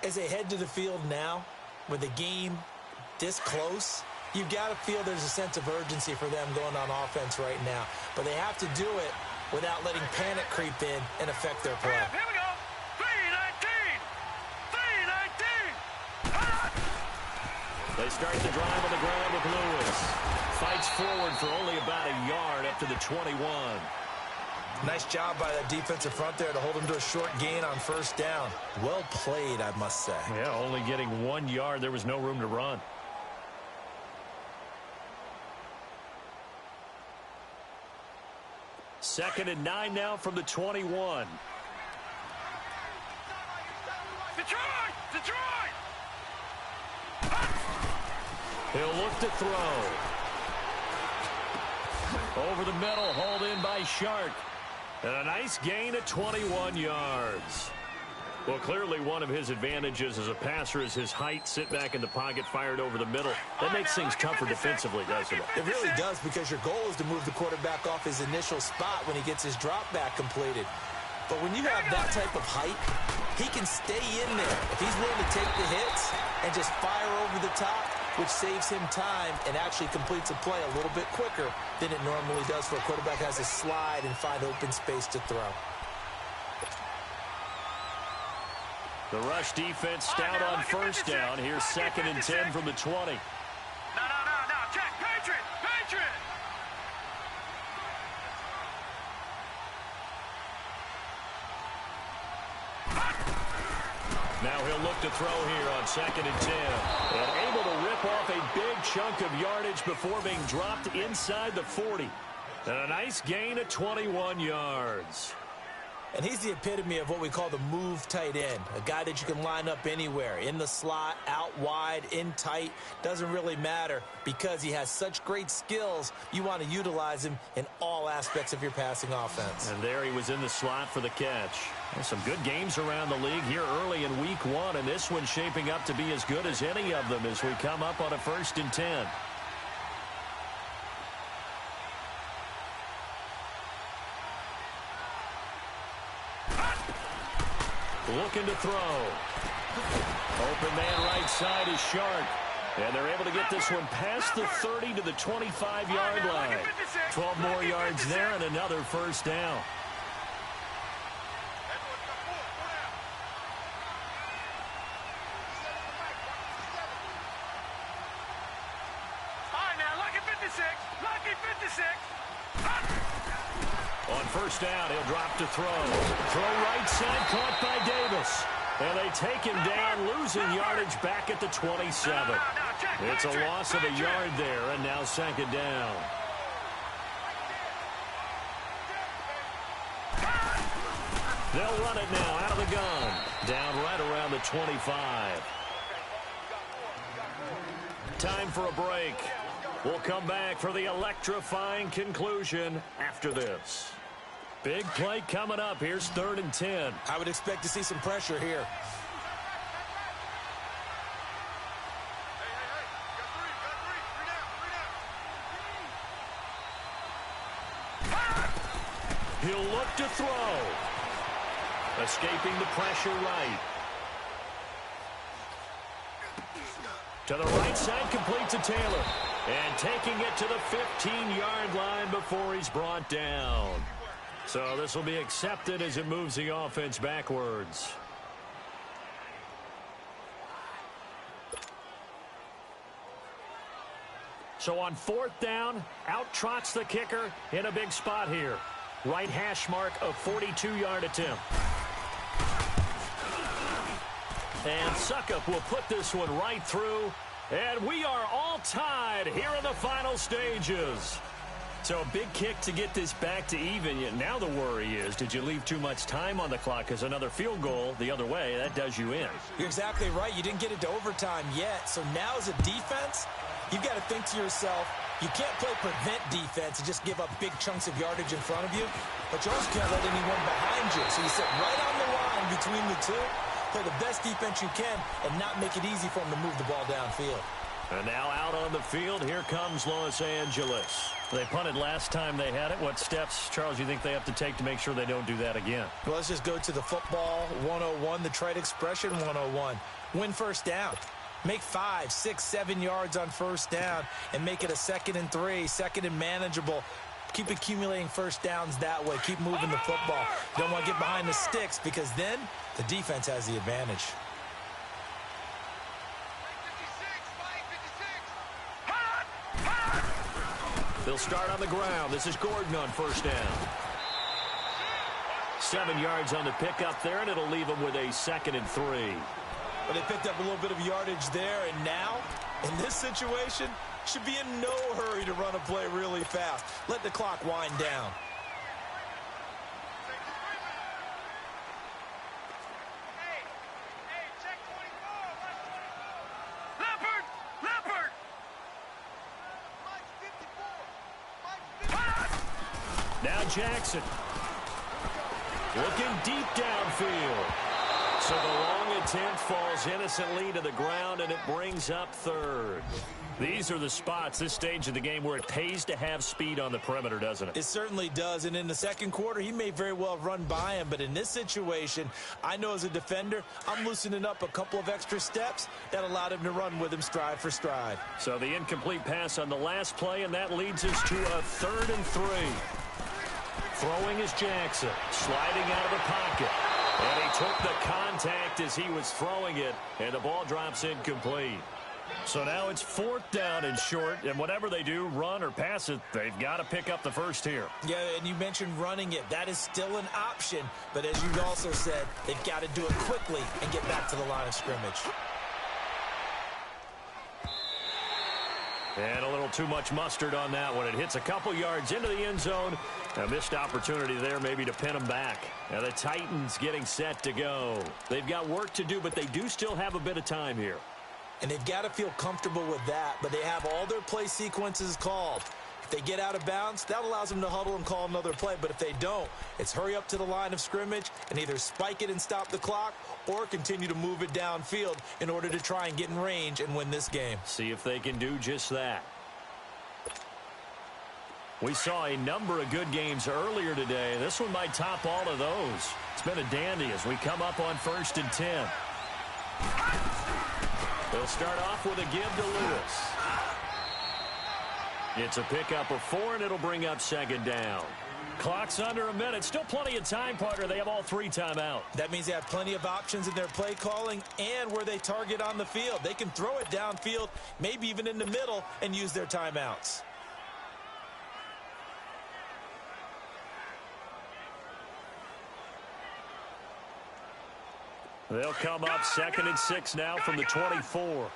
As they head to the field now, with the game this close, you've got to feel there's a sense of urgency for them going on offense right now. But they have to do it without letting panic creep in and affect their play.
Here we go. 3-19. 3-19.
They start the drive on the ground with Lewis. Fights forward for only about a yard up to the 21.
Nice job by that defensive front there to hold him to a short gain on first down. Well played, I must say.
Yeah, only getting 1 yard. There was no room to run. Second and 9 now from the 21.
Detroit! Detroit!
He'll look to throw. Over the middle, hauled in by Shark. And a nice gain at 21 yards. Well, clearly one of his advantages as a passer is his height. Sit back in the pocket, fired over the middle. That makes things tougher defensively, doesn't it?
It really does, because your goal is to move the quarterback off his initial spot when he gets his drop back completed. But when you have that type of height, he can stay in there if he's willing to take the hits and just fire over the top, which saves him time and actually completes a play a little bit quicker than it normally does for a quarterback who has to slide and find open space to throw.
The rush defense stout on first down. Here's second and 10 from the 20.
No. Check. Patriot! Patriot!
Now he'll look to throw here on second and 10. And able to rip off a big chunk of yardage before being dropped inside the 40. And a nice gain at 21 yards.
And he's the epitome of what we call the move tight end, a guy that you can line up anywhere, in the slot, out wide, in tight, doesn't really matter, because he has such great skills. You want to utilize him in all aspects of your passing offense.
And there he was in the slot for the catch. There's some good games around the league here early in week 1, and this one's shaping up to be as good as any of them as we come up on a first and 10. Looking to throw. Open man right side is Shark. And they're able to get this one past the 30 to the 25-yard line. 12 more yards there and another first down.
All right, now, lucky 56. Lucky 56.
On first down, he'll drop to throw. Throw right side, caught by Davis. And they take him down, losing yardage back at the 27. It's a loss of a yard there, and now second down. They'll run it now out of the gun. Down right around the 25. Time for a break. We'll come back for the electrifying conclusion after this. Big play coming up. Here's third and 10.
I would expect to see some pressure here.
He'll look to throw. Escaping the pressure right. To the right side, complete to Taylor. And taking it to the 15-yard line before he's brought down. So this will be accepted as it moves the offense backwards. So on fourth down, out trots the kicker in a big spot here. Right hash mark of 42-yard attempt. And Succop will put this one right through. And we are all tied here in the final stages. So a big kick to get this back to even. Now the worry is, did you leave too much time on the clock? Because another field goal the other way, that does you in.
You're exactly right. You didn't get it to overtime yet. So now as a defense, you've got to think to yourself, you can't play prevent defense and just give up big chunks of yardage in front of you. But you also can't let anyone behind you. So you sit right on the line between the two, play the best defense you can, and not make it easy for them to move the ball downfield.
And now out on the field, here comes Los Angeles. They punted last time they had it. What steps, Charles, you think they have to take to make sure they don't do that again?
Well, let's just go to the football 101, the trade expression 101. Win first down. Make 5, 6, 7 yards on first down and make it a 2nd and 3, 2nd and manageable. Keep accumulating first downs that way. Keep moving the football. You don't want to get behind the sticks because then the defense has the advantage.
They'll start on the ground. This is Gordon on first down. 7 yards on the pickup there, and it'll leave them with a 2nd and 3.
Well, they picked up a little bit of yardage there, and now, in this situation, should be in no hurry to run a play really fast. Let the clock wind down.
Check 24. Leopard!
Now Jackson. Looking deep downfield. So the long attempt falls innocently to the ground, and it brings up 3rd. These are the spots, this stage of the game, where it pays to have speed on the perimeter, doesn't it?
It certainly does, and in the second quarter, he may very well run by him, but in this situation, I know as a defender, I'm loosening up a couple of extra steps that allowed him to run with him stride for stride.
So the incomplete pass on the last play, and that leads us to a 3rd and 3. Throwing is Jackson, sliding out of the pocket. And he took the contact as he was throwing it, and the ball drops incomplete. So now it's 4th down and short, and whatever they do, run or pass it, they've got to pick up the first here.
Yeah, and you mentioned running it. That is still an option, but as you also said, they've got to do it quickly and get back to the line of scrimmage.
And a little too much mustard on that one. It hits a couple yards into the end zone. A missed opportunity there maybe to pin them back. Now the Titans getting set to go. They've got work to do, but they do still have a bit of time here.
And they've got to feel comfortable with that, but they have all their play sequences called. If they get out of bounds, that allows them to huddle and call another play, but if they don't, it's hurry up to the line of scrimmage and either spike it and stop the clock or continue to move it downfield in order to try and get in range and win this game.
See if they can do just that. We saw a number of good games earlier today. This one might top all of those. It's been a dandy as we come up on 1st and 10. They'll start off with a give to Lewis. It's a pickup of 4, and it'll bring up 2nd down. Clock's under a minute. Still plenty of time, partner. They have all 3 timeouts.
That means they have plenty of options in their play calling and where they target on the field. They can throw it downfield, maybe even in the middle, and use their timeouts.
They'll come up 2nd and 6 now from the 24.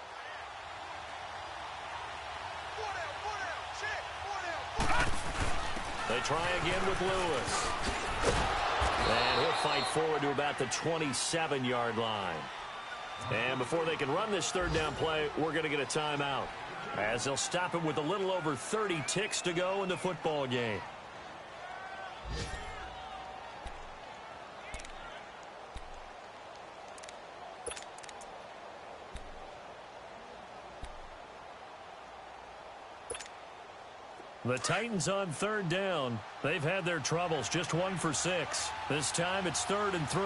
They try again with Lewis. And he'll fight forward to about the 27-yard line. And before they can run this 3rd down play, we're going to get a timeout, as they'll stop it with a little over 30 ticks to go in the football game. The Titans on 3rd down. They've had their troubles, just 1 for 6. This time it's 3rd and 3.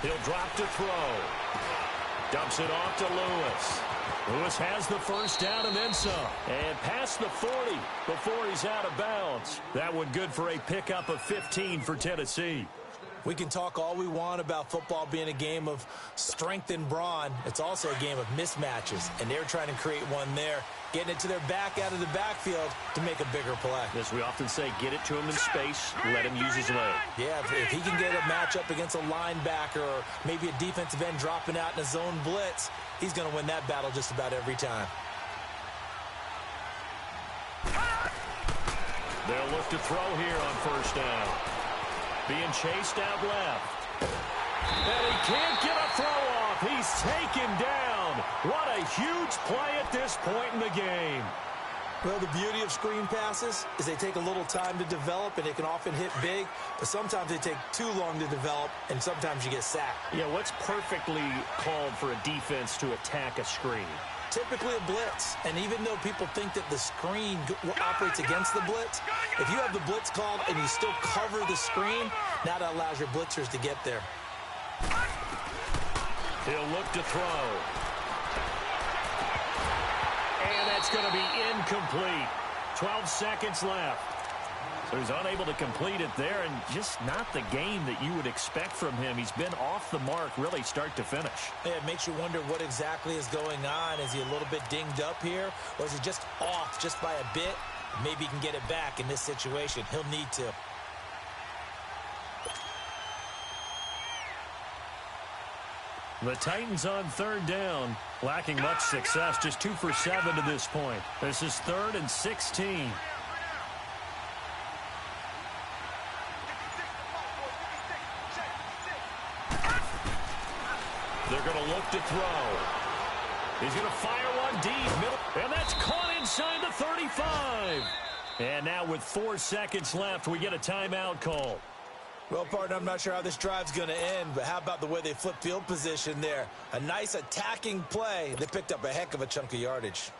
He'll drop to throw. Dumps it off to Lewis. Lewis has the first down and then some. And past the 40 before he's out of bounds. That one good for a pickup of 15 for Tennessee.
We can talk all we want about football being a game of strength and brawn. It's also a game of mismatches, and they're trying to create one there, getting it to their back out of the backfield to make a bigger play.
As we often say, get it to him in space, let him use his leg.
Yeah, if he can get a matchup against a linebacker or maybe a defensive end dropping out in a zone blitz, he's going to win that battle just about every time.
They'll look to throw here on first down. Being chased out left. And he can't get a throw off. He's taken down. What a huge play at this point in the game.
Well, the beauty of screen passes is they take a little time to develop, and they can often hit big, but sometimes they take too long to develop, and sometimes you get sacked.
Yeah, what's perfectly called for a defense to attack a screen?
Typically a blitz, and even though people think that the screen operates against the blitz, if you have the blitz called and you still cover the screen, now that allows your blitzers to get there.
He'll look to throw. And that's going to be incomplete. 12 seconds left. So he's unable to complete it there, and just not the game that you would expect from him. He's been off the mark really start to finish.
Yeah, it makes you wonder what exactly is going on. Is he a little bit dinged up here, or is he just off just by a bit? Maybe he can get it back in this situation. He'll need to.
The Titans on third down, lacking much success, just 2 for 7 to this point. This is 3rd and 16. They're going to look to throw. He's going to fire one deep. Middle, and that's caught inside the 35. And now with 4 seconds left, we get a timeout call.
Well, partner, I'm not sure how this drive's going to end, but how about the way they flip field position there? A nice attacking play. They picked up a heck of a chunk of yardage.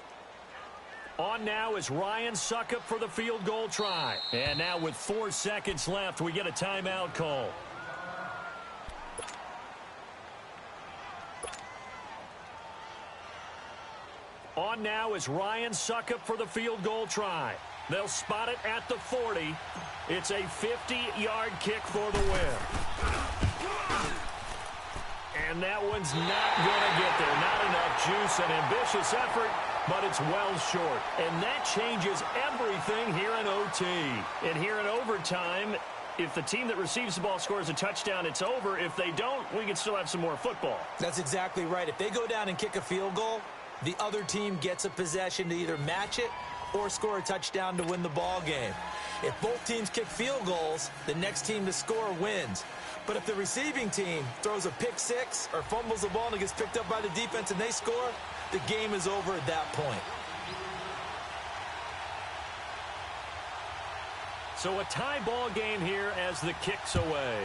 On now is Ryan Succop for the field goal try. And now with 4 seconds left, we get a timeout call. On now is Ryan Succop for the field goal try. They'll spot it at the 40. It's a 50-yard kick for the win. And that one's not going to get there. Not enough juice, an ambitious effort, but it's well short. And that changes everything here in OT. And here in overtime, if the team that receives the ball scores a touchdown, it's over. If they don't, we can still have some more football.
That's exactly right. If they go down and kick a field goal, the other team gets a possession to either match it or score a touchdown to win the ball game. If both teams kick field goals, the next team to score wins. But if the receiving team throws a pick six or fumbles the ball and it gets picked up by the defense and they score, the game is over at that point.
So a tie ball game here as the kick's away.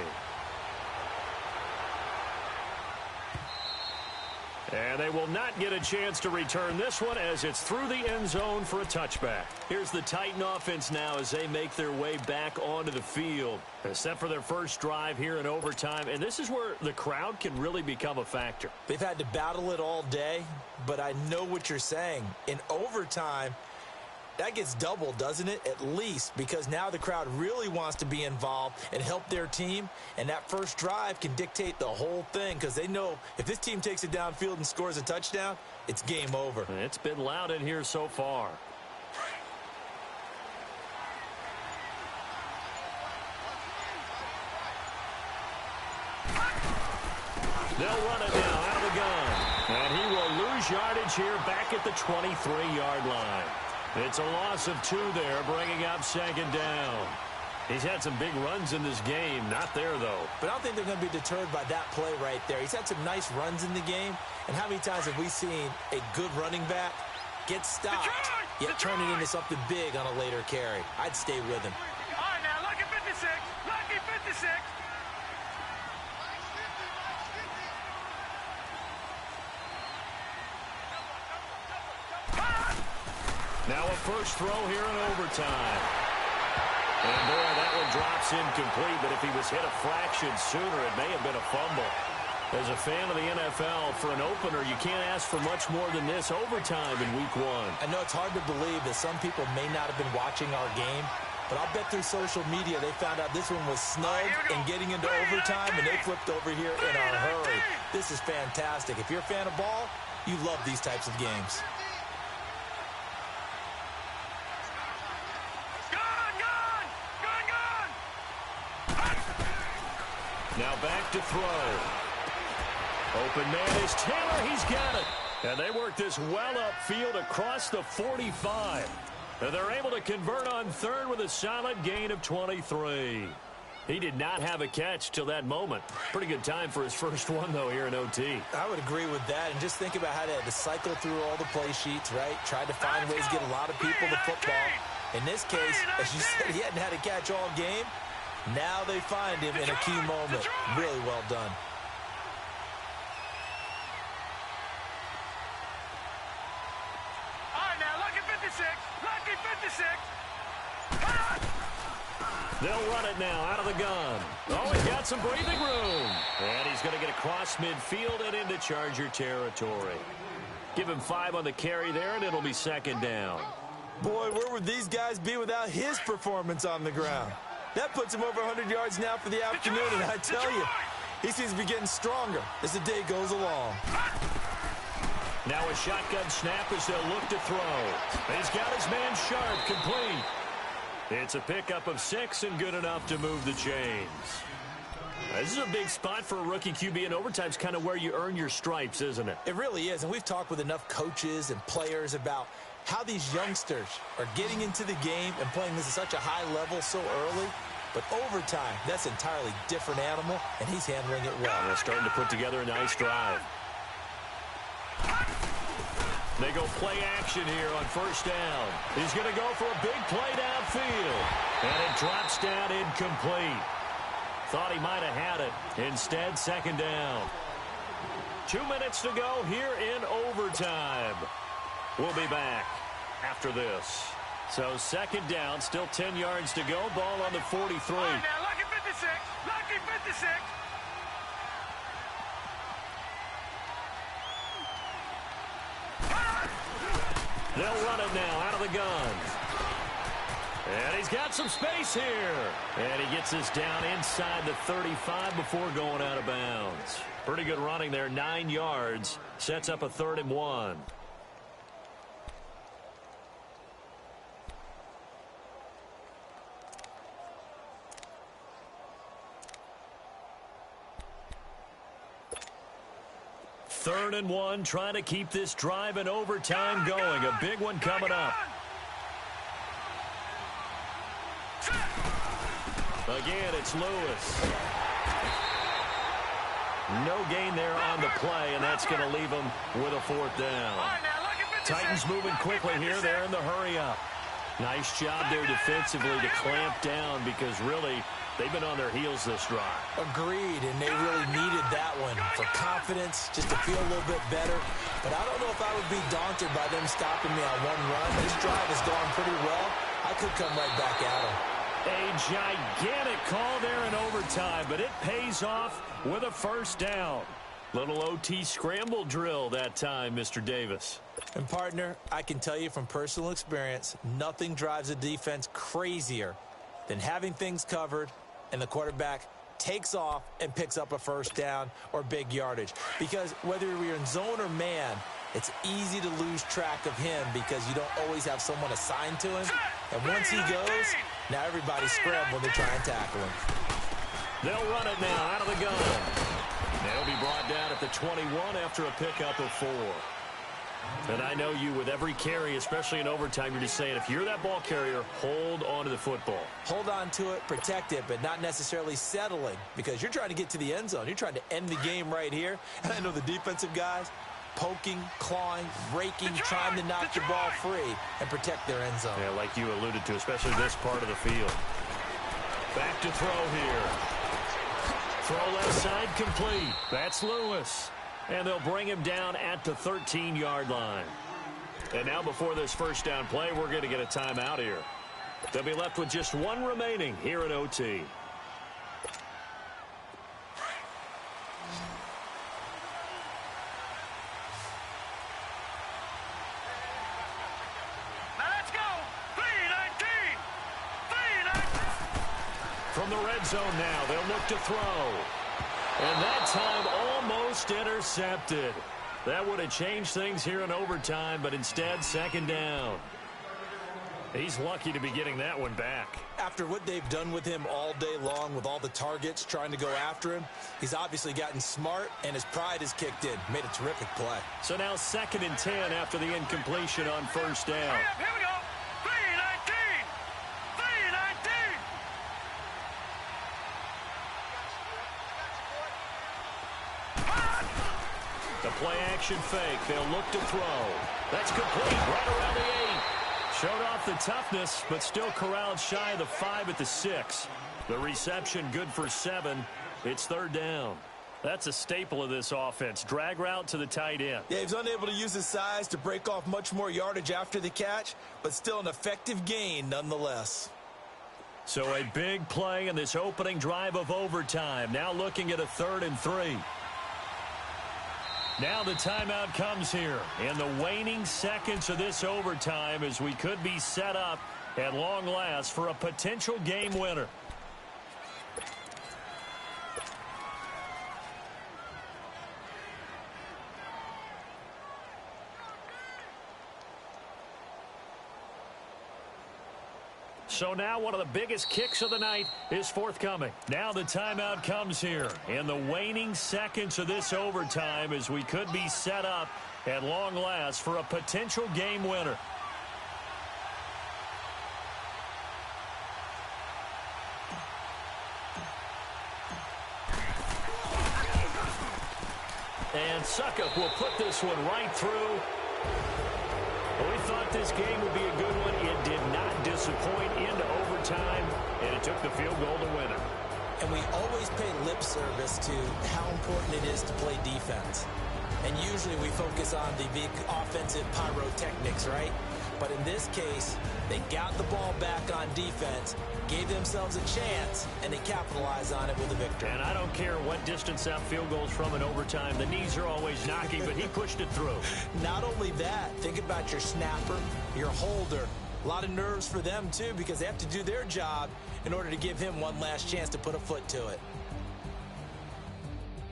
And they will not get a chance to return this one as it's through the end zone for a touchback. Here's the Titan offense now as they make their way back onto the field. Set for their first drive here in overtime. And this is where the crowd can really become a factor.
They've had to battle it all day, but I know what you're saying. In overtime, that gets doubled, doesn't it? At least, because now the crowd really wants to be involved and help their team, and that first drive can dictate the whole thing because they know if this team takes it downfield and scores a touchdown, it's game over.
It's been loud in here so far. They'll run it now out of the gun, and he will lose yardage here back at the 23-yard line. It's a loss of 2 there, bringing up second down. He's had some big runs in this game. Not there, though.
But I don't think they're going to be deterred by that play right there. He's had some nice runs in the game. And how many times have we seen a good running back get stopped, yet turn it into something big on a later carry? I'd stay with him.
All right, now, lucky 56. Lucky 56.
Now a first throw here in overtime. And boy, that one drops incomplete, but if he was hit a fraction sooner, it may have been a fumble. As a fan of the NFL, for an opener, you can't ask for much more than this overtime in week 1.
I know it's hard to believe that some people may not have been watching our game, but I'll bet through social media they found out this one was snug and getting into overtime, and they flipped over here in a hurry. This is fantastic. If you're a fan of ball, you love these types of games.
Now back to throw. Open man is Taylor. He's got it. And they work this well upfield across the 45. And they're able to convert on third with a solid gain of 23. He did not have a catch till that moment. Pretty good time for his first one, though, here in OT.
I would agree with that. And just think about how they had to cycle through all the play sheets, right? Tried to find ways to get a lot of people the football. In this case, as you said, he hadn't had a catch all game. Now they find him in a key moment. Really well done.
All right, now, lucky 56. Lucky 56.
They'll run it now out of the gun. Oh, he's got some breathing room. And he's going to get across midfield and into Charger territory. Give him 5 on the carry there, and it'll be second down.
Boy, where would these guys be without his performance on the ground? That puts him over 100 yards now for the afternoon, and I tell you, he seems to be getting stronger as the day goes along.
Now a shotgun snap as they'll look to throw. He's got his man Sharp complete. It's a pickup of 6 and good enough to move the chains. This is a big spot for a rookie QB, and overtime's kind of where you earn your stripes, isn't it?
It really is, and we've talked with enough coaches and players about how these youngsters are getting into the game and playing this at such a high level so early. But overtime, that's an entirely different animal, and he's handling it well.
They're starting to put together a nice drive. They go play action here on first down. He's going to go for a big play downfield. And it drops down incomplete. Thought he might have had it. Instead, second down. 2 minutes to go here in overtime. We'll be back after this. So second down, still 10 yards to go. Ball on the 43.
All right, now, lucky 56. Lucky 56.
They'll run it now out of the gun. And he's got some space here. And he gets us down inside the 35 before going out of bounds. Pretty good running there, 9 yards. Sets up a 3rd and 1. Third and 1, trying to keep this drive in overtime going. A big one coming up. Again, it's Lewis. No gain there on the play, and that's going to leave them with a 4th down. Titans moving quickly here. They're in the hurry-up. Nice job there defensively to clamp down because really they've been on their heels this drive.
Agreed, and they really needed that one for confidence, just to feel a little bit better. But I don't know if I would be daunted by them stopping me on one run. This drive has gone pretty well. I could come right back at them.
A gigantic call there in overtime, but it pays off with a 1st down. Little OT scramble drill that time, Mr. Davis.
And, partner, I can tell you from personal experience, nothing drives a defense crazier than having things covered and the quarterback takes off and picks up a 1st down or big yardage. Because whether you're in zone or man, it's easy to lose track of him because you don't always have someone assigned to him. And once he goes, now everybody's scrambling to try and tackle him.
They'll run it now out of the gun. They'll be brought down at the 21 after a pickup of 4. And I know you, with every carry, especially in overtime, you're just saying, if you're that ball carrier, hold on to the football.
Hold on to it, protect it, but not necessarily settling because you're trying to get to the end zone. You're trying to end the game right here. And I know the defensive guys poking, clawing, raking, trying to knock the ball free and protect their end zone.
Yeah, like you alluded to, especially this part of the field. Back to throw here. Throw left side complete. That's Lewis. And they'll bring him down at the 13-yard line. And now before this 1st down play, we're going to get a timeout here. They'll be left with just 1 remaining here in OT.
Now let's go. 3-19.
From the red zone now, they'll look to throw. And that time almost intercepted. That would have changed things here in overtime, but instead, 2nd down. He's lucky to be getting that one back.
After what they've done with him all day long with all the targets trying to go after him, he's obviously gotten smart, and his pride has kicked in. Made a terrific play.
So now 2nd and 10 after the incompletion on 1st down.
Here we go. 3-19. 3-19.
play action fake. They'll look to throw. That's complete right around the 8. Showed off the toughness, but still corralled shy of the 5 at the 6. The reception good for 7. It's third down. That's a staple of this offense. Drag route to the tight end.
Yeah, he's unable to use his size to break off much more yardage after the catch, but still an effective gain nonetheless.
So a big play in this opening drive of overtime. Now looking at a 3rd and 3. Now the timeout comes here in the waning seconds of this overtime as we could be set up at long last for a potential game winner. So now one of the biggest kicks of the night is forthcoming. Now the timeout comes here in the waning seconds of this overtime as we could be set up at long last for a potential game winner. And Succop will put this one right through. We thought this game would be a good one. It did not disappoint into overtime, and it took the field goal to win it.
And we always pay lip service to how important it is to play defense. And usually we focus on the big offensive pyrotechnics, right? But in this case, they got the ball back on defense, gave themselves a chance, and they capitalized on it with a victory.
And I don't care what distance that field goal's from in overtime. The knees are always knocking, but he pushed it through.
Not only that, think about your snapper, your holder. A lot of nerves for them, too, because they have to do their job in order to give him one last chance to put a foot to it.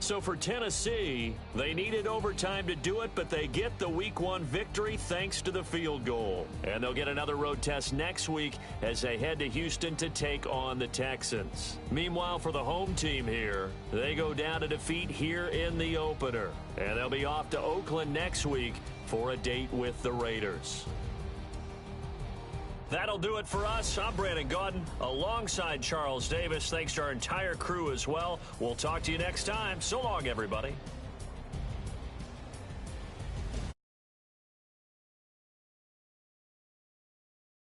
So for Tennessee, they needed overtime to do it, but they get the Week 1 victory thanks to the field goal. And they'll get another road test next week as they head to Houston to take on the Texans. Meanwhile, for the home team here, they go down to defeat here in the opener. And they'll be off to Oakland next week for a date with the Raiders. That'll do it for us. I'm Brandon Gaudin alongside Charles Davis. Thanks to our entire crew as well. We'll talk to you next time. So long, everybody.